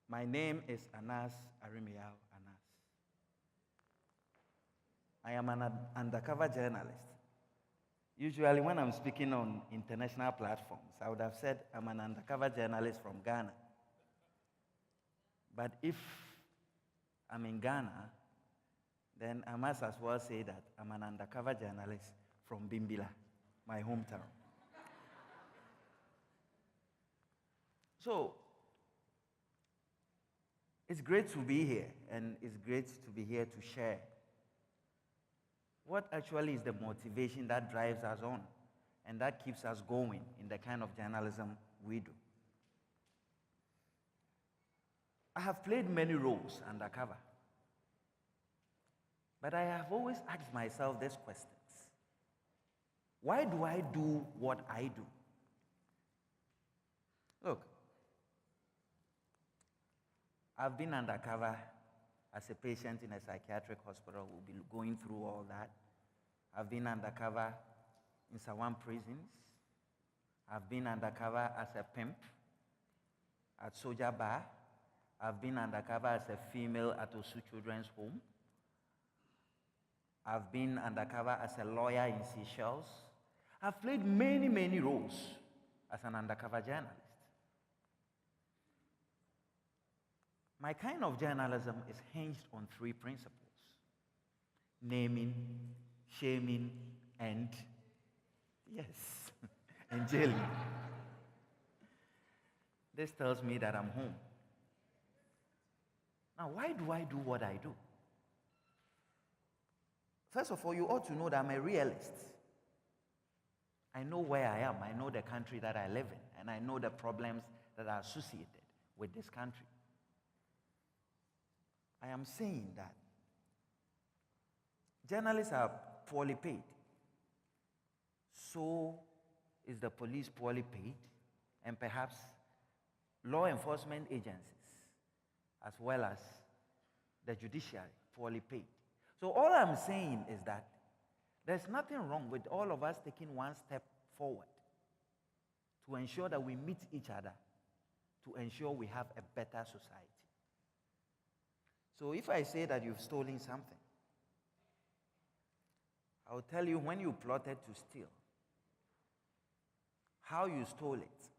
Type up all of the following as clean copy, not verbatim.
My name is Anas Arimiao Anas. I am an undercover journalist. Usually when I'm speaking on international platforms, I would have said I'm an undercover journalist from Ghana. But if I'm in Ghana, then I must as well say that I'm an undercover journalist from Bimbila, my hometown. So, it's great to be here, and it's great to be here to share what actually is the motivation that drives us on and that keeps us going in the kind of journalism we do. I have played many roles undercover, but I have always asked myself these questions. Why do I do what I do? Look, I've been undercover as a patient in a psychiatric hospital. We'll be going through all that. I've been undercover in Sawam prisons. I've been undercover as a pimp at Soldier Bar. I've been undercover as a female at Osu Children's Home. I've been undercover as a lawyer in Seychelles. I've played many, many roles as an undercover journalist. My kind of journalism is hinged on three principles: naming, shaming, and, yes, and jailing. This tells me that I'm home. Now, why do I do what I do? First of all, you ought to know that I'm a realist. I know where I am. I know the country that I live in, and I know the problems that are associated with this country. I am saying that journalists are poorly paid. So is the police poorly paid, and perhaps law enforcement agencies, as well as the judiciary, poorly paid. So all I'm saying is that there's nothing wrong with all of us taking one step forward to ensure that we meet each other, to ensure we have a better society. So if I say that you've stolen something, I'll tell you when you plotted to steal, how you stole it,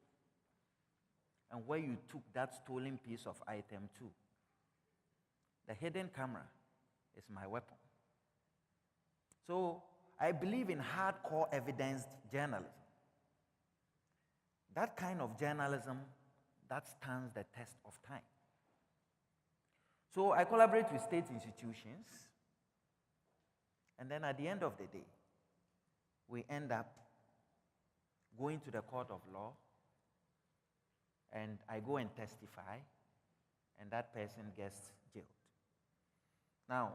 and where you took that stolen piece of item to. The hidden camera is my weapon. So I believe in hardcore evidence journalism. That kind of journalism that stands the test of time. So I collaborate with state institutions, and then at the end of the day, we end up going to the court of law, and I go and testify, and that person gets jailed. Now,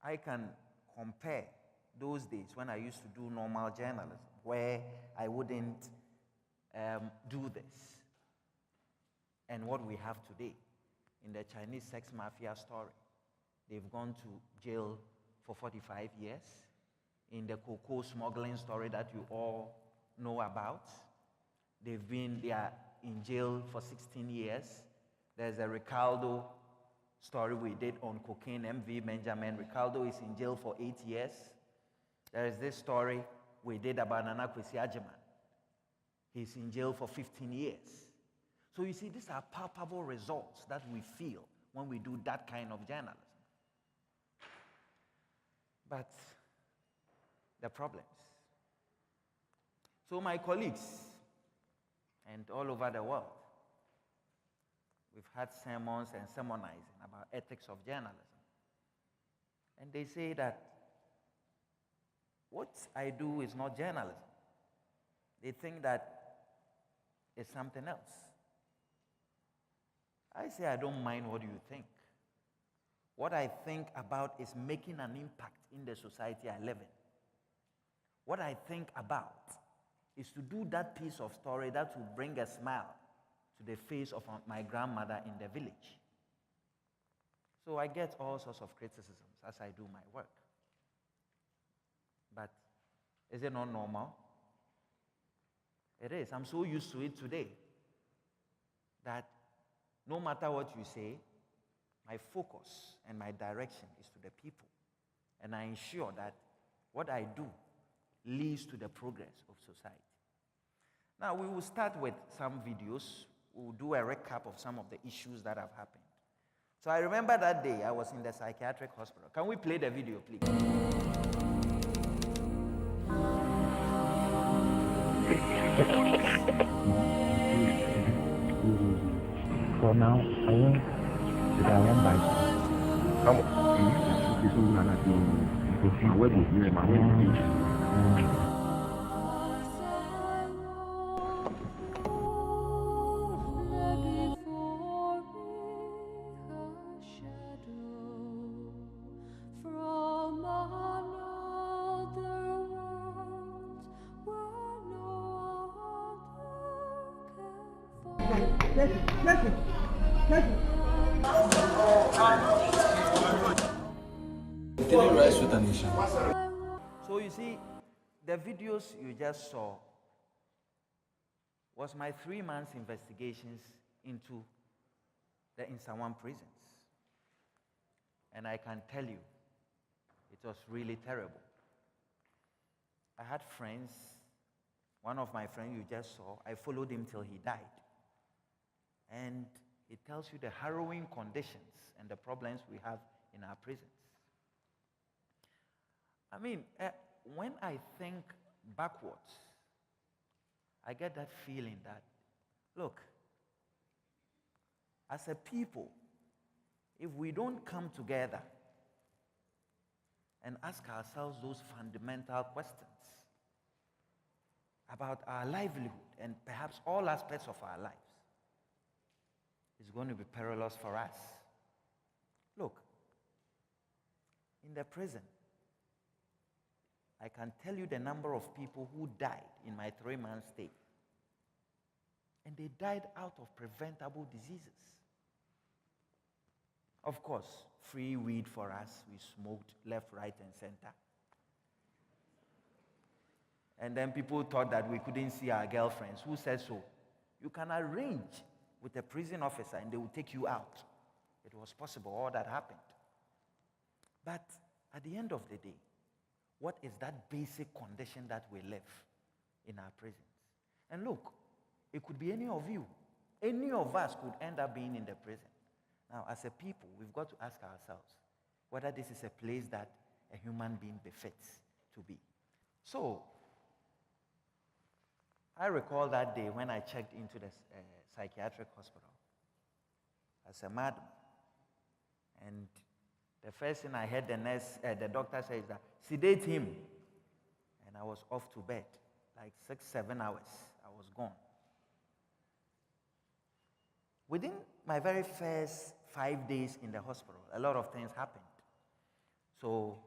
I can compare those days when I used to do normal journalism, where I wouldn't do this, and what we have today. In the Chinese sex mafia story, they've gone to jail for 45 years. In the cocoa smuggling story that you all know about, they are in jail for 16 years. There's a Ricardo story we did on cocaine, MV Benjamin. Ricardo is in jail for 8 years. There is this story we did about Nana Kwesi Agyeman. He's in jail for 15 years. So you see, these are palpable results that we feel when we do that kind of journalism. But the problems. So my colleagues, and all over the world, we've had sermons and sermonizing about ethics of journalism. And they say that what I do is not journalism. They think that it's something else. I say I don't mind what you think. What I think about is making an impact in the society I live in. What I think about is to do that piece of story that will bring a smile to the face of my grandmother in the village. So I get all sorts of criticisms as I do my work. But is it not normal? It is. I'm so used to it today that no matter what you say, my focus and my direction is to the people. And I ensure that what I do leads to the progress of society. Now, we will start with some videos. We'll do a recap of some of the issues that have happened. So I remember that day I was in the psychiatric hospital. Can we play the video, please? For now, I won't buy. Come on. So you see, the videos you just saw was my 3 months investigations into the Insawan prisons. And I can tell you, it was really terrible. I had friends. One of my friends you just saw, I followed him till he died. And it tells you the harrowing conditions and the problems we have in our prisons. I mean, when I think backwards, I get that feeling that, look, as a people, if we don't come together and ask ourselves those fundamental questions about our livelihood and perhaps all aspects of our lives, it's going to be perilous for us. Look, in the prison, I can tell you the number of people who died in my 3-month stay. And they died out of preventable diseases. Of course, free weed for us. We smoked left, right, and center. And then people thought that we couldn't see our girlfriends. Who said so? You can arrange with a prison officer and they will take you out. It was possible, all that happened. But at the end of the day, what is that basic condition that we live in our prisons? And look, it could be any of you. Any of us could end up being in the prison. Now, as a people, we've got to ask ourselves whether this is a place that a human being befits to be. So, I recall that day when I checked into the psychiatric hospital as a madman. And the first thing I heard the doctor say is that, sedate him. And I was off to bed, like 6-7 hours. I was gone. Within my very first 5 days in the hospital, a lot of things happened. So,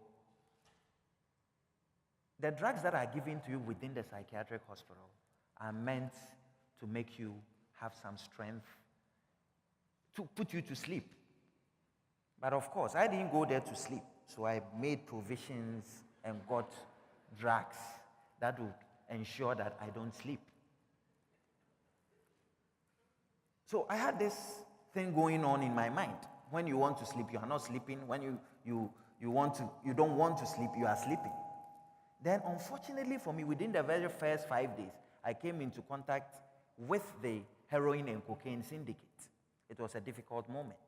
the drugs that are given to you within the psychiatric hospital are meant to make you have some strength, to put you to sleep. But of course, I didn't go there to sleep. So I made provisions and got drugs that would ensure that I don't sleep. So I had this thing going on in my mind. When you want to sleep, you are not sleeping. When you don't want to sleep, you are sleeping. Then unfortunately for me, within the very first 5 days, I came into contact with the heroin and cocaine syndicate. It was a difficult moment.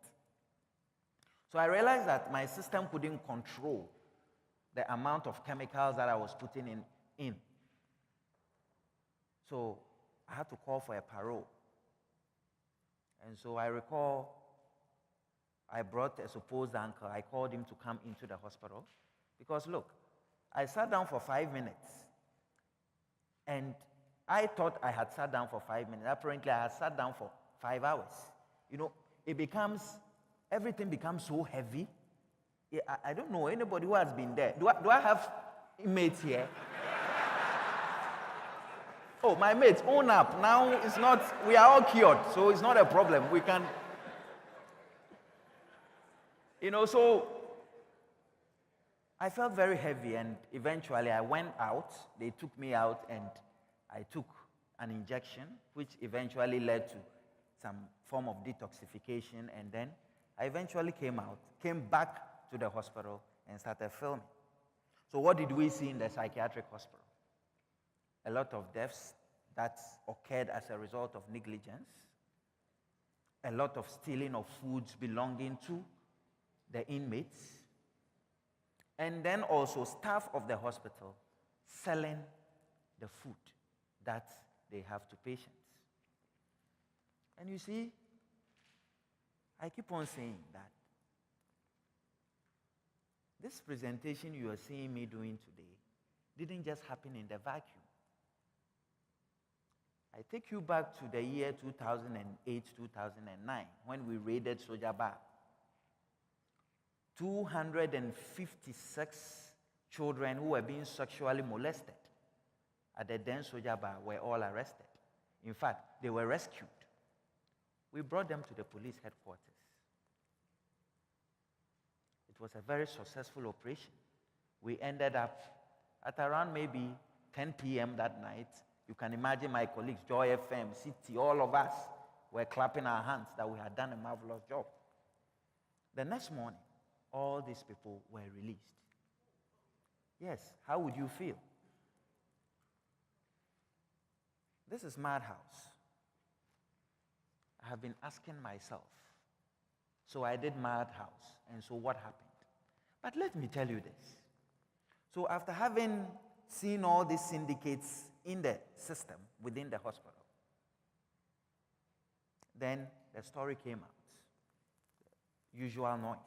So I realized that my system couldn't control the amount of chemicals that I was putting in. So I had to call for a parole. And so I recall I brought a supposed uncle. I called him to come into the hospital. Because look, I sat down for 5 minutes. And I thought I had sat down for 5 minutes. Apparently, I had sat down for 5 hours. You know, everything becomes so heavy. I don't know anybody who has been there. Do I have mates here? Oh, my mates, own up. Now it's not, we are all cured, so it's not a problem. We can. So I felt very heavy, and eventually I went out. They took me out, and I took an injection, which eventually led to some form of detoxification, and then I eventually came back to the hospital, and started filming. So what did we see in the psychiatric hospital? A lot of deaths that occurred as a result of negligence, a lot of stealing of foods belonging to the inmates, and then also staff of the hospital selling the food that they have to patients. And you see, I keep on saying that this presentation you are seeing me doing today didn't just happen in the vacuum. I take you back to the year 2008, 2009, when we raided Soja Bar. 256 children who were being sexually molested at the then Soja Bar were all arrested. In fact, they were rescued. We brought them to the police headquarters. It was a very successful operation. We ended up at around maybe 10 p.m. that night. You can imagine my colleagues, Joy FM, City, all of us were clapping our hands that we had done a marvelous job. The next morning, all these people were released. Yes, how would you feel? This is Madhouse. I have been asking myself. So I did Madhouse, and so what happened? But let me tell you this. So after having seen all these syndicates in the system, within the hospital, then the story came out. Usual noise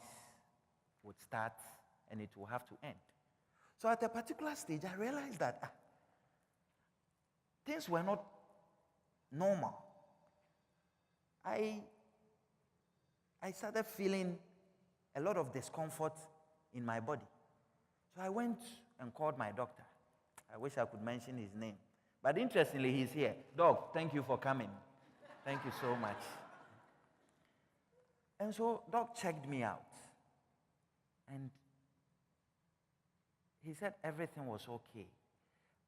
would start, and it will have to end. So at a particular stage, I realized that things were not normal. I started feeling a lot of discomfort in my body. So I went and called my doctor. I wish I could mention his name. But interestingly, he's here. Doc, thank you for coming. Thank you so much. And so Doc checked me out. And he said everything was okay.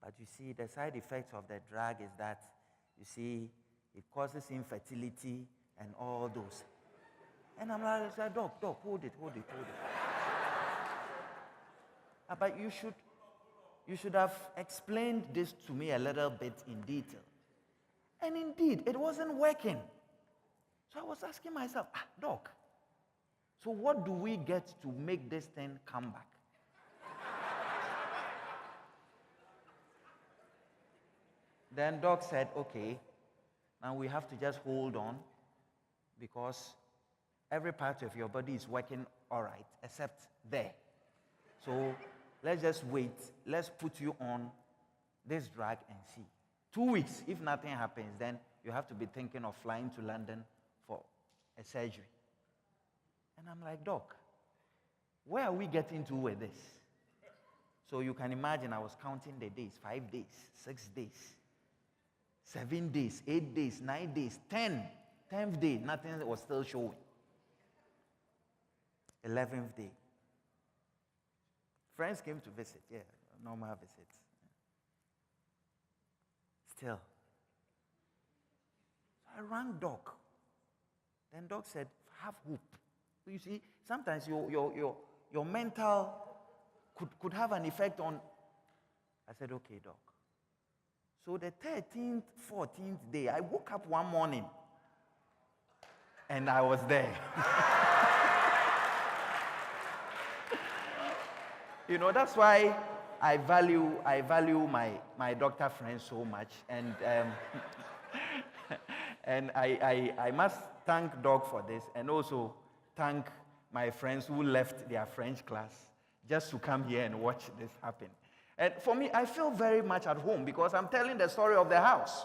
But you see, the side effects of the drug is that, you see, it causes infertility and all those. And I'm like, I said, Doc, hold it. But you should have explained this to me a little bit in detail. And indeed, it wasn't working. So I was asking myself, Doc, so what do we get to make this thing come back? Then Doc said, okay, now we have to just hold on, because every part of your body is working all right, except there. So let's just wait. Let's put you on this drug and see. 2 weeks, if nothing happens, then you have to be thinking of flying to London for a surgery. And I'm like, Doc, where are we getting to with this? So you can imagine I was counting the days, 5 days, 6 days, 7 days, 8 days, 9 days, 10th day, nothing was still showing. 11th day. Friends came to visit, normal visits. Still. So I rang Doc. Then Doc said, have hope. So you see, sometimes your mental could have an effect on. I said, okay, Doc. So the 13th, 14th day, I woke up one morning and I was there. That's why I value my doctor friends so much. And and I must thank Doc for this, and also thank my friends who left their French class just to come here and watch this happen. And for me, I feel very much at home because I'm telling the story of the house.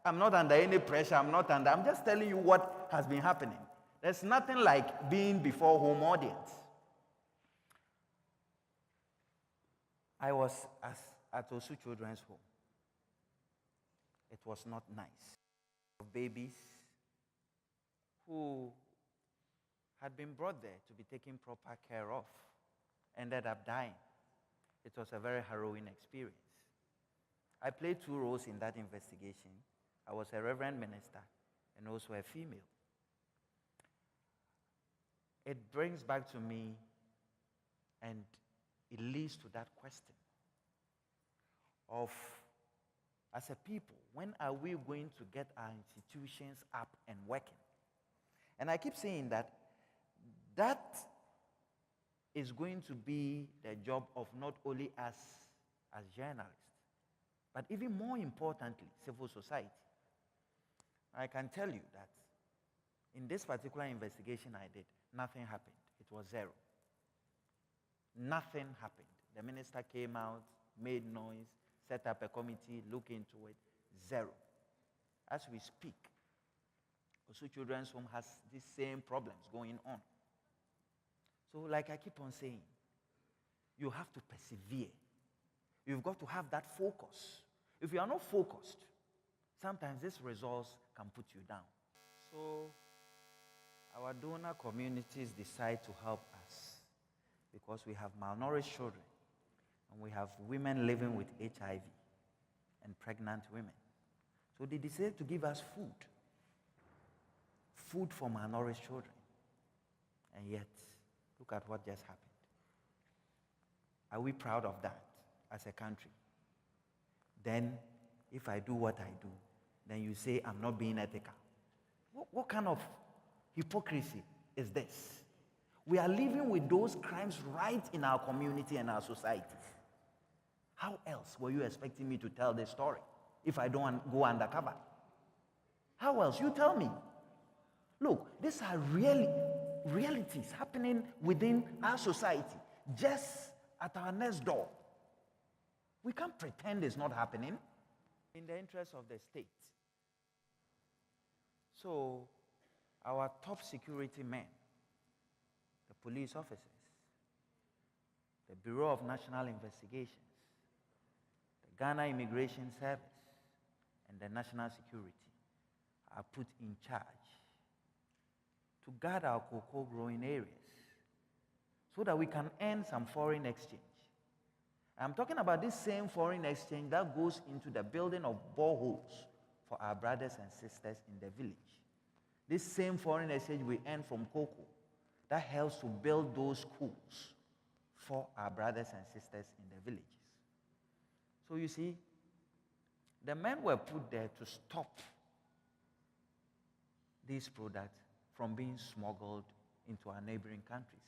I'm not under any pressure. I'm just telling you what has been happening. There's nothing like being before home audience. I was at Osu Children's Home. It was not nice. Babies who had been brought there to be taken proper care of, ended up dying. It was a very harrowing experience. I played 2 roles in that investigation. I was a reverend minister and also a female. It brings back to me, and it leads to that question of, as a people, when are we going to get our institutions up and working? And I keep saying that is going to be the job of not only us as journalists, but even more importantly, civil society. I can tell you that in this particular investigation I did, nothing happened. It was zero. Nothing happened. The minister came out, made noise, set up a committee, look into it. Zero. As we speak, Osu Children's Home has these same problems going on. So like I keep on saying, you have to persevere. You've got to have that focus. If you are not focused, sometimes these results can put you down. So our donor communities decide to help us because we have malnourished children and we have women living with HIV and pregnant women. So they decided to give us food for malnourished children. And yet, look at what just happened. Are we proud of that as a country? Then, if I do what I do, then you say I'm not being ethical. What kind of hypocrisy is this? We are living with those crimes right in our community and our societies. How else were you expecting me to tell this story if I don't go undercover? How else? You tell me. Look, these are realities happening within our society, just at our next door. We can't pretend it's not happening in the interest of the state. So, our top security men, the police officers, the Bureau of National Investigations, the Ghana Immigration Service, and the National Security are put in charge to guard our cocoa growing areas so that we can earn some foreign exchange. I'm talking about this same foreign exchange that goes into the building of boreholes for our brothers and sisters in the village. This same foreign exchange we earn from cocoa that helps to build those schools for our brothers and sisters in the villages. So you see, the men were put there to stop these products from being smuggled into our neighboring countries.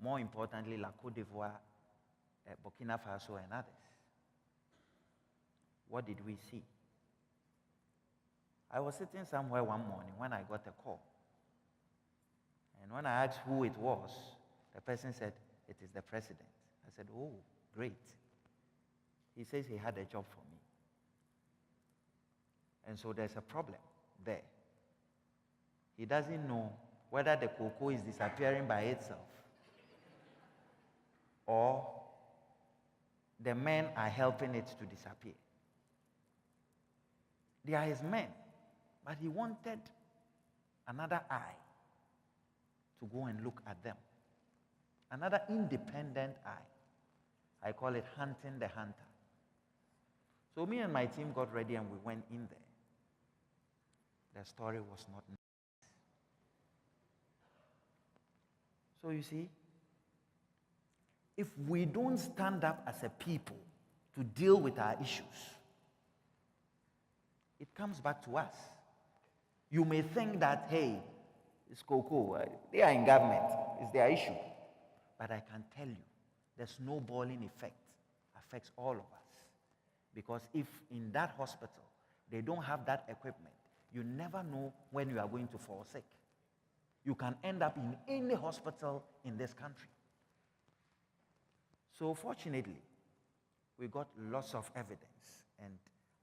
More importantly, like Côte d'Ivoire, Burkina Faso, and others. What did we see? I was sitting somewhere one morning when I got a call. And when I asked who it was, the person said, "It is the president." I said, "Oh, great." He says he had a job for me. And so there's a problem there. He doesn't know whether the cocoa is disappearing by itself or the men are helping it to disappear. They are his men, but he wanted another eye to go and look at them. Another independent eye. I call it hunting the hunter. So me and my team got ready and we went in there. The story was not nice. So you see, if we don't stand up as a people to deal with our issues, it comes back to us. You may think that, hey, it's cocoa, they are in government, it's their issue. But I can tell you, the snowballing effect affects all of us. Because if in that hospital, they don't have that equipment, you never know when you are going to fall sick. You can end up in any hospital in this country. So fortunately, we got lots of evidence, and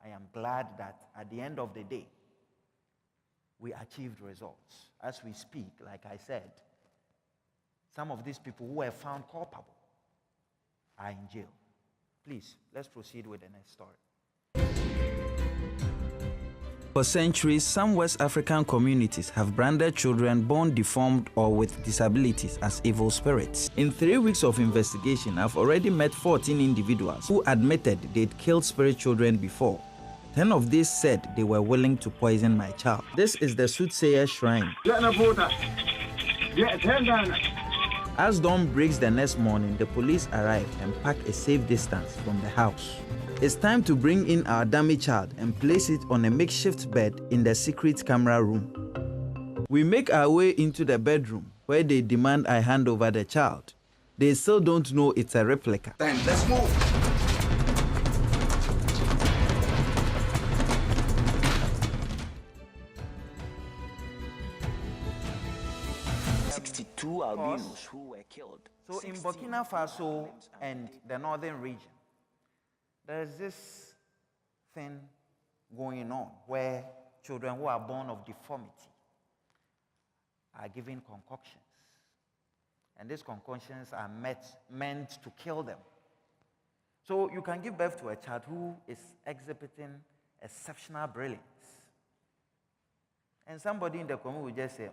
I am glad that at the end of the day, we achieved results. As we speak, like I said, some of these people who were found culpable are in jail. Please, let's proceed with the next story. For centuries, some West African communities have branded children born deformed or with disabilities as evil spirits. In 3 weeks of investigation, I've already met 14 individuals who admitted they'd killed spirit children before. 10 of these said they were willing to poison my child. This is the Soothsayer Shrine. As dawn breaks the next morning, the police arrive and pack a safe distance from the house. It's time to bring in our dummy child and place it on a makeshift bed in the secret camera room. We make our way into the bedroom where they demand I hand over the child. They still don't know it's a replica. Then let's move. Albinos who were killed. So in Burkina Faso and the northern region, there's this thing going on where children who are born of deformity are given concoctions. And these concoctions are meant to kill them. So you can give birth to a child who is exhibiting exceptional brilliance. And somebody in the community will just say,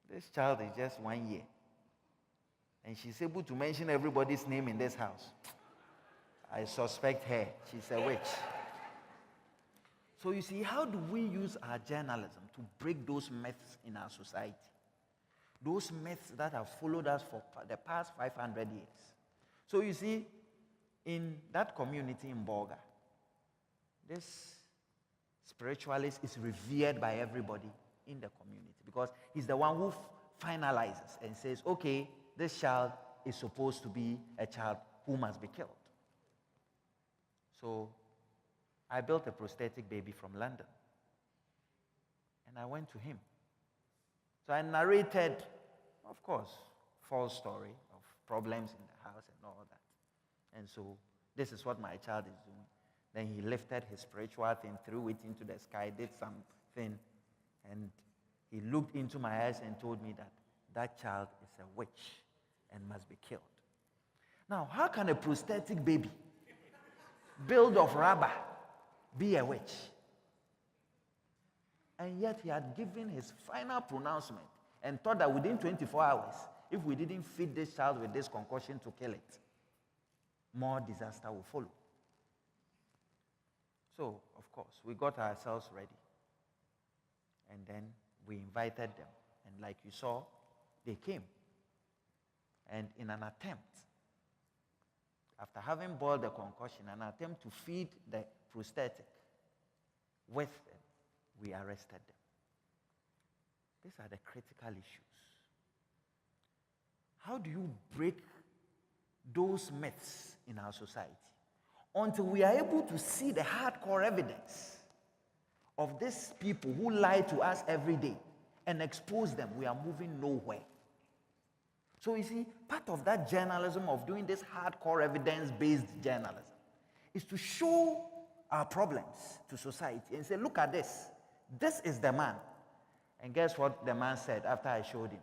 this child is just 1 year. And she's able to mention everybody's name in this house. I suspect her. She's a witch. So you see, how do we use our journalism to break those myths in our society? Those myths that have followed us for the past 500 years. So you see, in that community in Bolga, this spiritualist is revered by everybody in the community because he's the one who finalizes and says, okay, this child is supposed to be a child who must be killed. So I built a prosthetic baby from London and I went to him. So I narrated, of course, false story of problems in the house and all that. And so this is what my child is doing. Then he lifted his spiritual thing, threw it into the sky, did something, and he looked into my eyes and told me that that child is a witch and must be killed. Now, how can a prosthetic baby built of rubber be a witch? And yet he had given his final pronouncement and thought that within 24 hours, if we didn't feed this child with this concoction to kill it, more disaster will follow. So, of course, we got ourselves ready. And then we invited them. And like you saw, they came. And in an attempt, after having boiled the concoction, an attempt to feed the prosthetic with them, we arrested them. These are the critical issues. How do you break those myths in our society? Until we are able to see the hardcore evidence of these people who lie to us every day and expose them, we are moving nowhere. So you see, part of that journalism of doing this hardcore evidence-based journalism is to show our problems to society and say, look at this. This is the man. And guess what the man said after I showed him?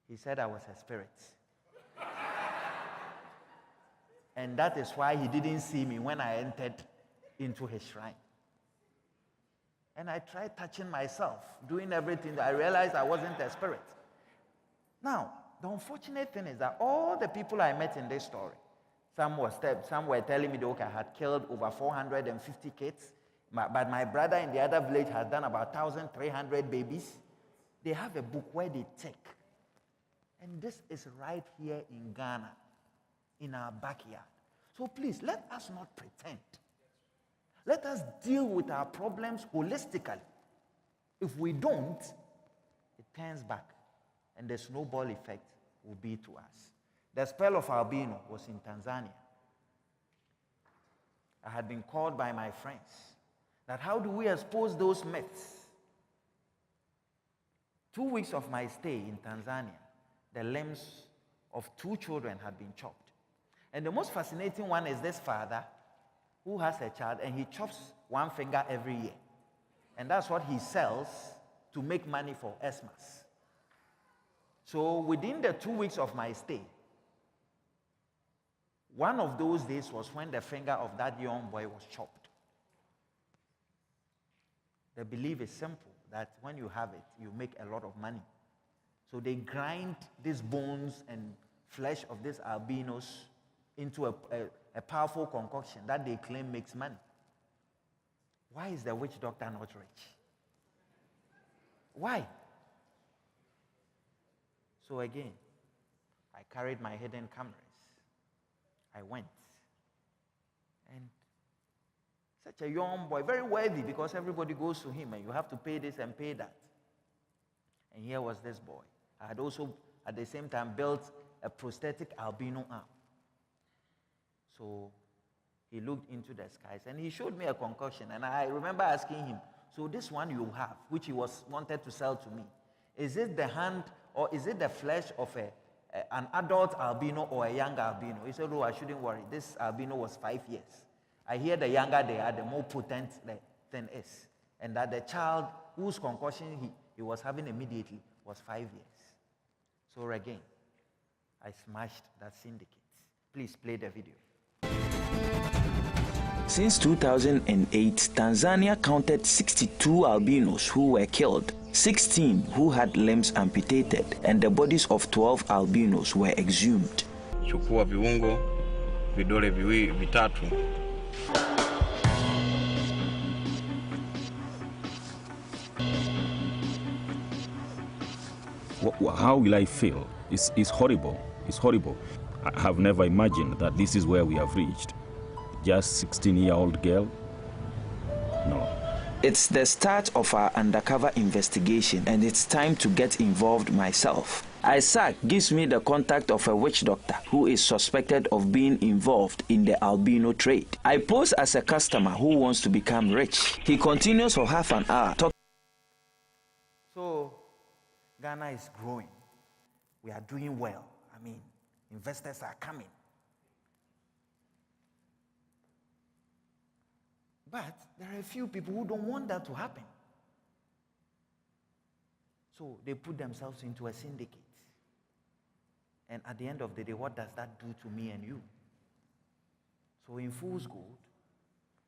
He said I was a spirit. And that is why he didn't see me when I entered into his shrine. And I tried touching myself, doing everything. I realized I wasn't a spirit. Now, the unfortunate thing is that all the people I met in this story, some were telling me that okay, I had killed over 450 kids, but my brother in the other village has done about 1,300 babies. They have a book where they take. And this is right here in Ghana, in our backyard. So please, let us not pretend. Let us deal with our problems holistically. If we don't, it turns back, and the snowball effect will be to us. The spell of albino was in Tanzania. I had been called by my friends that how do we expose those myths? 2 weeks of my stay in Tanzania, the limbs of 2 children had been chopped. And the most fascinating one is this father who has a child and he chops 1 finger every year. And that's what he sells to make money for Xmas. So within the 2 weeks of my stay, one of those days was when the finger of that young boy was chopped. The belief is simple, that when you have it, you make a lot of money. So they grind these bones and flesh of these albinos into a powerful concoction that they claim makes money. Why is the witch doctor not rich? Why? So again, I carried my hidden cameras. I went. And such a young boy, very worthy, because everybody goes to him and you have to pay this and pay that. And here was this boy. I had also, at the same time, built a prosthetic albino arm. So he looked into the skies and he showed me a concoction. And I remember asking him, so this one you have, which he wanted to sell to me, is it the hand or is it the flesh of an adult albino or a young albino? He said, oh, I shouldn't worry. This albino was 5 years. I hear the younger they are, the more potent the thing is. And that the child whose concussion he was having immediately was 5 years. So again, I smashed that syndicate. Please play the video. Since 2008, Tanzania counted 62 albinos who were killed, 16 who had limbs amputated, and the bodies of 12 albinos were exhumed. Chukua viungo, vidole vitatu. How will I feel? It's horrible. It's horrible. I have never imagined that this is where we have reached. Just 16-year-old girl? No. It's the start of our undercover investigation, and it's time to get involved myself. Isaac gives me the contact of a witch doctor who is suspected of being involved in the albino trade. I pose as a customer who wants to become rich. He continues for half an hour. So Ghana is growing. We are doing well. I mean, investors are coming. But there are a few people who don't want that to happen. So they put themselves into a syndicate. And at the end of the day, what does that do to me and you? So in Fool's Gold,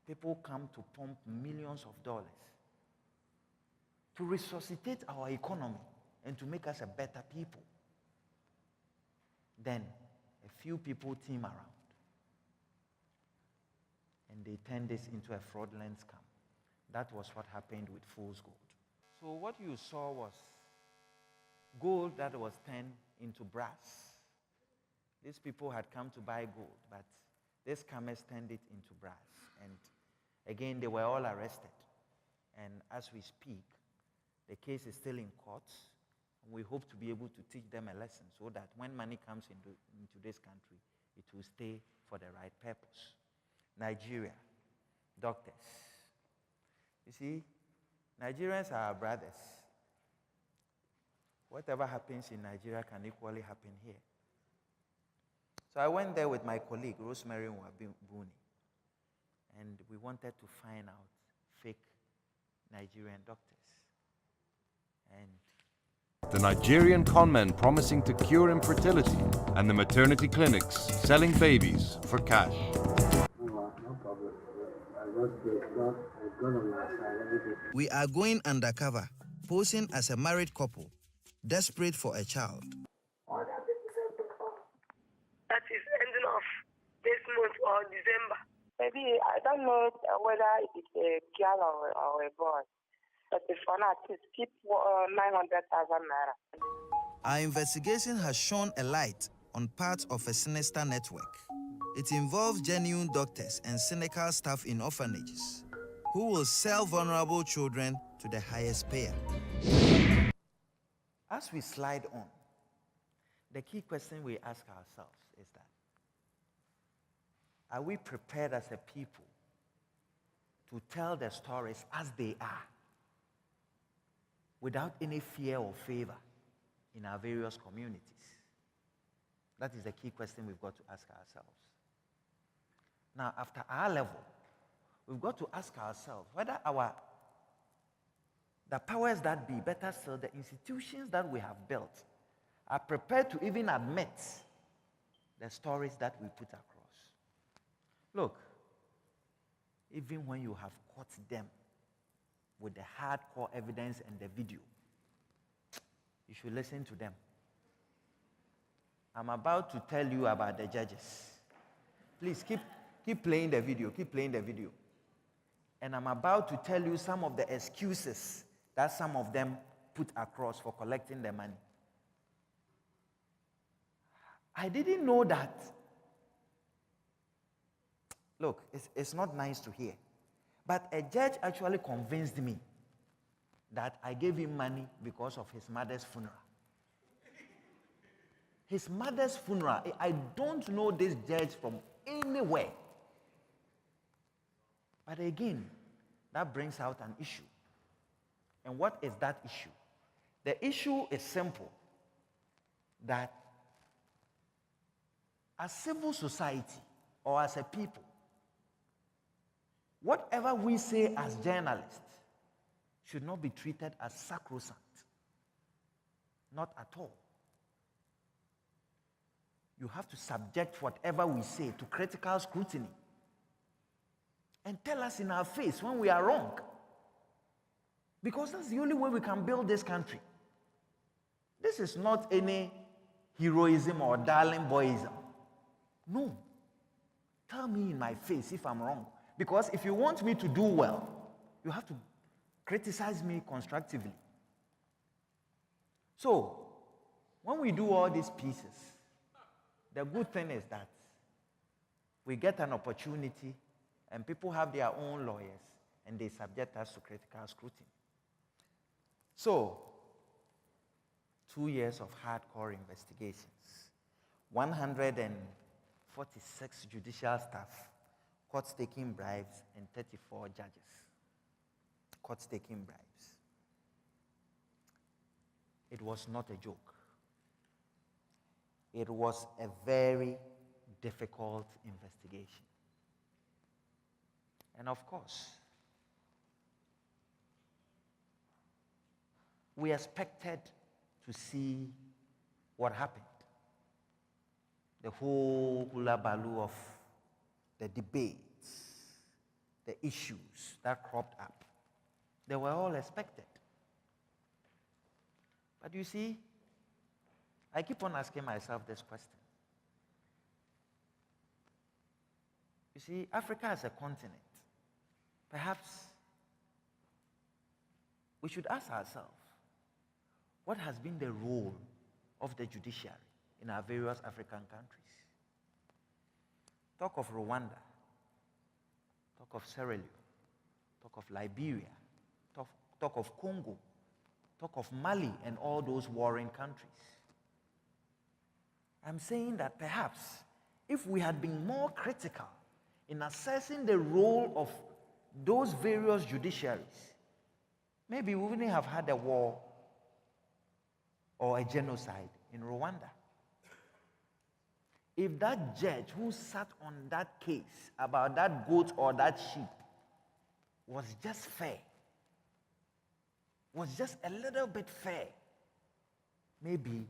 people come to pump millions of dollars to resuscitate our economy and to make us a better people. Then a few people team around. And they turn this into a fraudulent scam. That was what happened with Fool's Gold. So what you saw was gold that was turned into brass. These people had come to buy gold, but these scammers turned it into brass. And again, they were all arrested. And as we speak, the case is still in courts. And we hope to be able to teach them a lesson so that when money comes into this country, it will stay for the right purpose. Nigeria, doctors. You see, Nigerians are our brothers. Whatever happens in Nigeria can equally happen here. So I went there with my colleague, Rosemary Nwabuni, and we wanted to find out fake Nigerian doctors. And the Nigerian conmen promising to cure infertility, and the maternity clinics selling babies for cash. we are going undercover, posing as a married couple, desperate for a child. That is ending of this month or December. Maybe, I don't know whether it's a girl or a boy. But for now, please keep 900,000 naira. Our investigation has shone a light on parts of a sinister network. It involves genuine doctors and cynical staff in orphanages who will sell vulnerable children to the highest payer. As we slide on, the key question we ask ourselves is that, are we prepared as a people to tell the stories as they are, without any fear or favor in our various communities? That is the key question we've got to ask ourselves. Now, after our level, we've got to ask ourselves whether the powers that be, better still, the institutions that we have built, are prepared to even admit the stories that we put across. Look, even when you have caught them, with the hardcore evidence and the video. You should listen to them. I'm about to tell you about the judges. Please keep playing the video, keep playing the video. And I'm about to tell you some of the excuses that some of them put across for collecting the money. I didn't know that. Look, it's not nice to hear. But a judge actually convinced me that I gave him money because of his mother's funeral. His mother's funeral. I don't know this judge from anywhere. But again, that brings out an issue. And what is that issue? The issue is simple. That as civil society or as a people, whatever we say as journalists should not be treated as sacrosanct. Not at all. You have to subject whatever we say to critical scrutiny and tell us in our face when we are wrong. Because that's the only way we can build this country. This is not any heroism or darling boyism. No. Tell me in my face if I'm wrong. Because if you want me to do well, you have to criticize me constructively. So, when we do all these pieces, the good thing is that we get an opportunity and people have their own lawyers and they subject us to critical scrutiny. So, 2 years of hardcore investigations, 146 judicial staff, courts taking bribes, and 34 judges. Courts taking bribes. It was not a joke. It was a very difficult investigation. And of course, we expected to see what happened. The whole hula baloo of the debates, the issues that cropped up, they were all expected. But you see, I keep on asking myself this question. You see, Africa as a continent, perhaps we should ask ourselves, what has been the role of the judiciary in our various African countries? Talk of Rwanda, talk of Sierra Leone, talk of Liberia, talk of Congo, talk of Mali and all those warring countries. I'm saying that perhaps if we had been more critical in assessing the role of those various judiciaries, maybe we wouldn't have had a war or a genocide in Rwanda. If that judge who sat on that case about that goat or that sheep was just fair, was just a little bit fair, maybe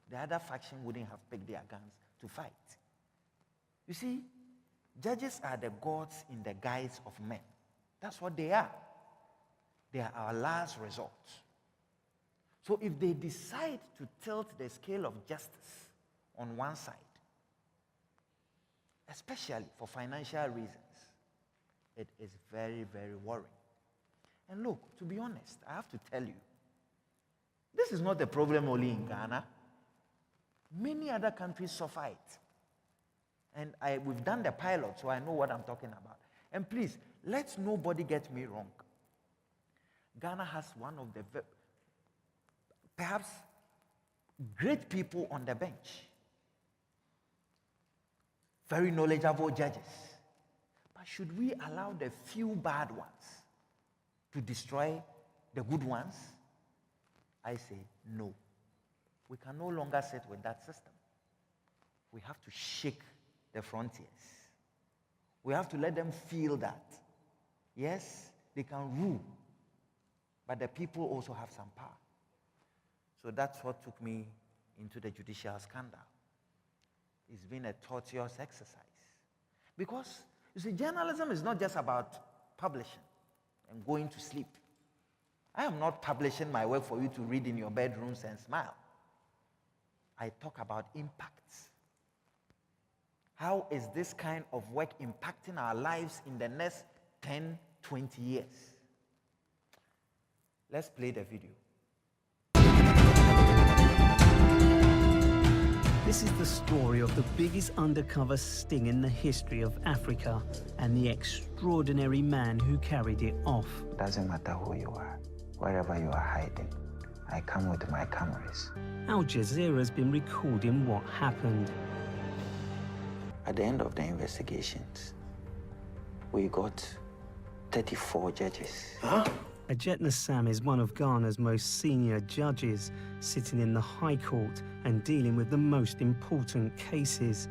the other faction wouldn't have picked their guns to fight. You see, judges are the gods in the guise of men. That's what they are. They are our last resort. So if they decide to tilt the scale of justice on one side, especially for financial reasons, it is very, very worrying. And look, to be honest, I have to tell you, this is not a problem only in Ghana. Many other countries suffer it. And we've done the pilot, so I know what I'm talking about. And please, let nobody get me wrong. Ghana has one of the perhaps great people on the bench. Very knowledgeable judges. But should we allow the few bad ones to destroy the good ones? I say no. We can no longer sit with that system. We have to shake the frontiers. We have to let them feel that, yes, they can rule, but the people also have some power. So that's what took me into the judicial scandal. It's been a tortuous exercise. Because, you see, journalism is not just about publishing and going to sleep. I am not publishing my work for you to read in your bedrooms and smile. I talk about impacts. How is this kind of work impacting our lives in the next 10, 20 years? Let's play the video. This is the story of the biggest undercover sting in the history of Africa and the extraordinary man who carried it off. Doesn't matter who you are, wherever you are hiding, I come with my cameras. Al Jazeera's been recording what happened. At the end of the investigations, we got 34 judges. Huh? Ajet Nassam is one of Ghana's most senior judges, sitting in the High Court and dealing with the most important cases.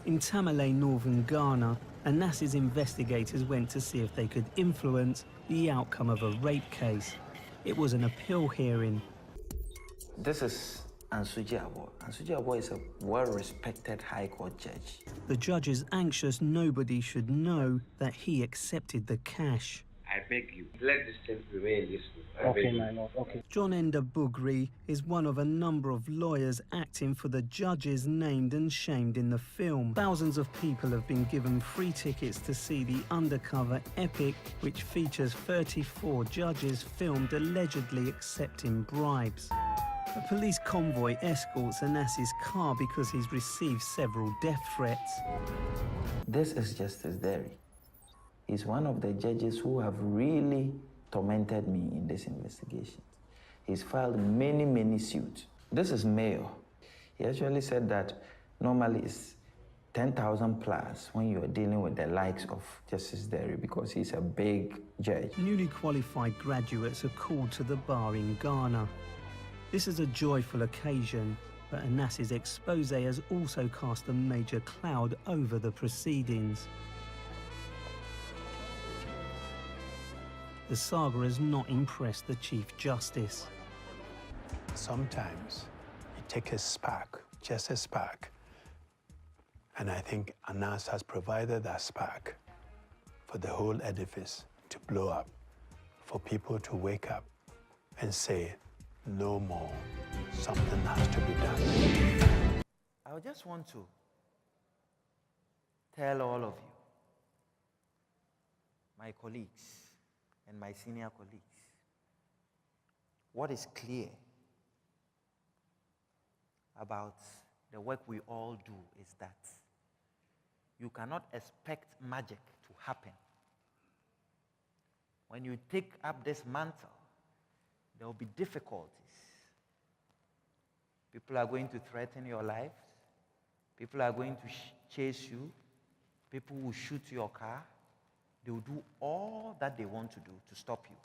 In Tamale, northern Ghana, Anas's investigators went to see if they could influence the outcome of a rape case. It was an appeal hearing. This is Ansuji Abo. Ansuji Abo is a well-respected High Court judge. The judge is anxious nobody should know that he accepted the cash. I beg you, let this thing remain this way. Okay, my lord, okay. John Enda Bugri is one of a number of lawyers acting for the judges named and shamed in the film. Thousands of people have been given free tickets to see the undercover epic, which features 34 judges filmed allegedly accepting bribes. A police convoy escorts Anas's car because he's received several death threats. This is Justice Derry. He's one of the judges who have really tormented me in this investigation. He's filed many, many suits. This is Mayo. He actually said that normally it's 10,000 plus when you're dealing with the likes of Justice Derry because he's a big judge. Newly qualified graduates are called to the bar in Ghana. This is a joyful occasion, but Anas's expose has also cast a major cloud over the proceedings. The saga has not impressed the Chief Justice. Sometimes it takes a spark, just a spark. And I think Anas has provided that spark for the whole edifice to blow up, for people to wake up and say, no more. Something has to be done. I just want to tell all of you, my colleagues, and my senior colleagues, what is clear about the work we all do is that you cannot expect magic to happen. When you take up this mantle, there will be difficulties. People are going to threaten your lives. People are going to chase you. People will shoot your car. They will do all that they want to do to stop you.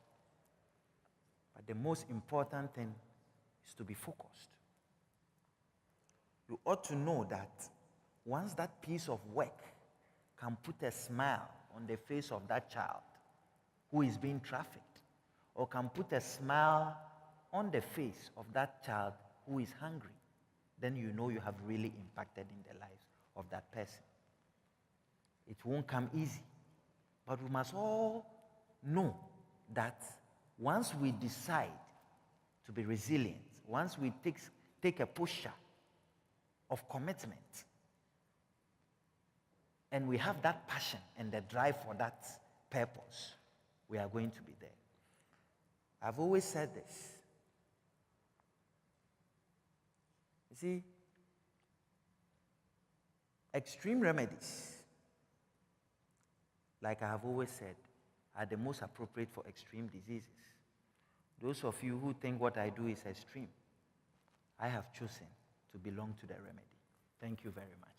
But the most important thing is to be focused. You ought to know that once that piece of work can put a smile on the face of that child who is being trafficked, or can put a smile on the face of that child who is hungry, then you know you have really impacted in the lives of that person. It won't come easy. But we must all know that once we decide to be resilient, once we take a posture of commitment, and we have that passion and the drive for that purpose, we are going to be there. I've always said this. You see, extreme remedies, like I have always said, are the most appropriate for extreme diseases. Those of you who think what I do is extreme, I have chosen to belong to the remedy. Thank you very much.